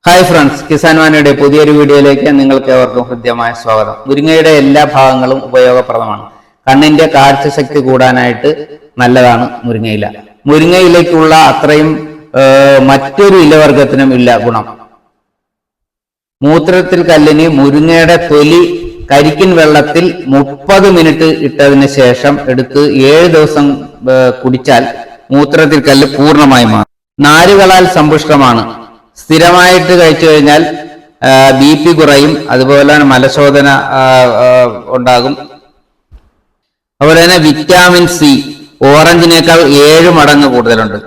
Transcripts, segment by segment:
Hi friends, Kisan വാനിയുടെ പുതിയൊരു വീഡിയോയിലേക്ക് നിങ്ങൾക്ക് ഏവർക്കും ഹൃദ്യമായ സ്വാഗതം. മുരിങ്ങയുടെ എല്ലാ ഭാഗങ്ങളും ഉപയോഗപ്രദമാണ്. കണ്ണിന്റെ കാഴ്ചശക്തി കൂടാനായിട്ട് നല്ലതാണ് മുരിങ്ങയില. മുരിങ്ങയിലേക്കുള്ള അത്രയും മറ്റൊരു ഇലവർഗത്തിനും ഇല്ല ഗുണം. മൂത്രത്തിൽ കല്ലിന് മുരിങ്ങയുടെ തൊലി കരിക്കിൻ വെള്ളത്തിൽ 30 മിനിറ്റ് ഇട്ടതിന് ശേഷം എടുത്ത് 7 ദിവസം കുടിച്ചാൽ മൂത്രത്തിൽ കല്ല് പൂർണ്ണമായി മാറും. നാരുകളാൽ സമ്പുഷ്ടമാണ്. സ്ഥിരമായിട്ട് കഴിച്ചു കഴിഞ്ഞാൽ BP കുറയും, അതുപോലെ തന്നെ മലശോധന ഉണ്ടാകും. അതുപോലെ തന്നെ വിറ്റാമിൻ C ഓറഞ്ചിനേക്കാൾ 7 മടങ്ങ് കൂടുതലുണ്ട്.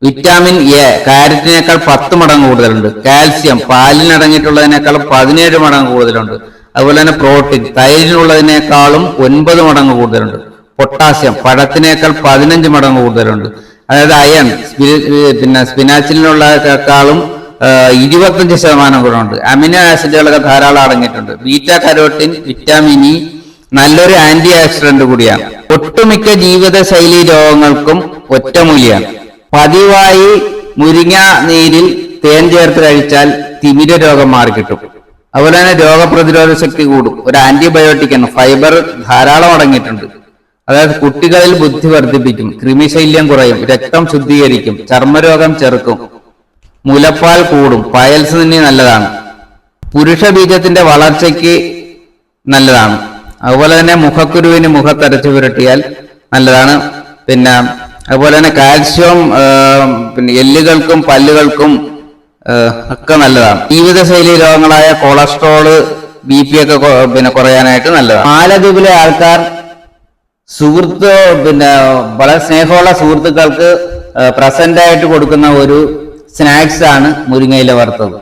വിറ്റാമിൻ A കാരറ്റിനേക്കാൾ 10 മടങ്ങ് കൂടുതലുണ്ട്. കാൽസ്യം പാലിനടങ്ങിയിട്ടുള്ളതിനേക്കാളും 17 മടങ്ങ് കൂടുതലുണ്ട്. അതുപോലെ തന്നെ പ്രോട്ടീൻ തൈരിനുള്ളതിനേക്കാളും 9 മടങ്ങ് കൂടുതലുണ്ട്. പൊട്ടാസ്യം പഴത്തിനേക്കാൾ 15 മടങ്ങ് കൂടുതലുണ്ട്. അതായത് അയൺ സ്പിനാച്ചിലുള്ളതിനേക്കാളും 25% ഗുണമുണ്ട്. അമിനോ ആസിഡുകളൊക്കെ ധാരാളം അടങ്ങിയിട്ടുണ്ട്. ബീറ്റ കരോട്ടിൻ, വിറ്റാമിൻ ഇ നല്ലൊരു ആന്റി ഓക്സിഡന്റ് കൂടിയാണ്. ഒട്ടുമിക്ക ജീവിതശൈലി രോഗങ്ങൾക്കും ഒറ്റമൂലിയാണ്. പതിവായി മുരിങ്ങ നീരിൽ തേൻ ചേർത്ത് കഴിച്ചാൽ തിമിര രോഗം മാറിക്കിട്ടും. അതുപോലെ തന്നെ രോഗപ്രതിരോധ ശക്തി കൂടും. ഒരു ആന്റിബയോട്ടിക് ആണ്. ഫൈബർ ധാരാളം അടങ്ങിയിട്ടുണ്ട്. അതായത് കുട്ടികളിൽ ബുദ്ധി വർദ്ധിപ്പിക്കും, കൃമിശല്യം കുറയും, രക്തം ശുദ്ധീകരിക്കും, ചർമ്മരോഗം ചെറുക്കും, മുലപ്പാൽ കൂടും, പയൽസിന് നല്ലതാണ്, പുരുഷ ബീജത്തിന്റെ വളർച്ചയ്ക്ക് നല്ലതാണ്. അതുപോലെ തന്നെ മുഖക്കുരുവിന് മുഖത്തരച്ചു പുരട്ടിയാൽ നല്ലതാണ്. അതുപോലെ തന്നെ കാൽസ്യം എല്ലുകൾക്കും പല്ലുകൾക്കും ഒക്കെ നല്ലതാണ്. ജീവിതശൈലി രോഗങ്ങളായ കൊളസ്ട്രോള്, BP ഒക്കെ കുറയാനായിട്ട് നല്ലതാണ്. മാലദ്വീപിലെ ആൾക്കാർ വളരെ സ്നേഹമുള്ള സുഹൃത്തുക്കൾക്ക് പ്രസന്റ് ആയിട്ട് കൊടുക്കുന്ന ഒരു സ്നാക്സ് ആണ് മുരിങ്ങയില വറുത്തത്.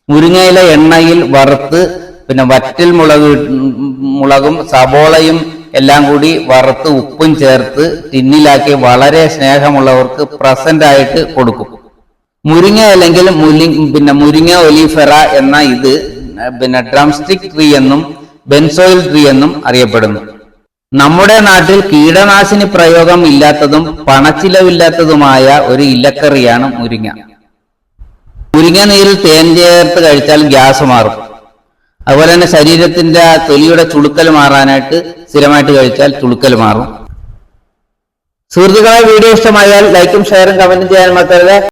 മുരിങ്ങയില എണ്ണയിൽ വറുത്ത് വറ്റൽ മുളകും സബോളയും എല്ലാം കൂടി വറുത്ത് ഉപ്പും ചേർത്ത് ടിന്നിലാക്കി വളരെ സ്നേഹമുള്ളവർക്ക് പ്രസന്റ് ആയിട്ട് കൊടുക്കും. മുരിങ്ങ അല്ലെങ്കിൽ മുരിങ്ങ ഒലിഫെറ എന്ന ഇത് ഡ്രംസ്റ്റിക് ട്രീ എന്നും ബെൻസോയിൽ ട്രീ എന്നും അറിയപ്പെടുന്നു. നമ്മുടെ നാട്ടിൽ കീടനാശിനി പ്രയോഗം ഇല്ലാത്തതും പണച്ചിലവില്ലാത്തതുമായ ഒരു ഇലക്കറിയാണ് മുരിങ്ങ. മുരിങ്ങ നീരിൽ തേൻ ചേർത്ത് കഴിച്ചാൽ ഗ്യാസ് മാറും. അതുപോലെ തന്നെ ശരീരത്തിന്റെ തൊലിയുടെ ചുളുക്കൽ മാറാനായിട്ട് സ്ഥിരമായിട്ട് കഴിച്ചാൽ ചുളുക്കൽ മാറും. സുഹൃത്തുക്കളെ, വീഡിയോ ഇഷ്ടമായാൽ ലൈക്കും ഷെയറും കമന്റും ചെയ്യാൻ മറക്കരുത്.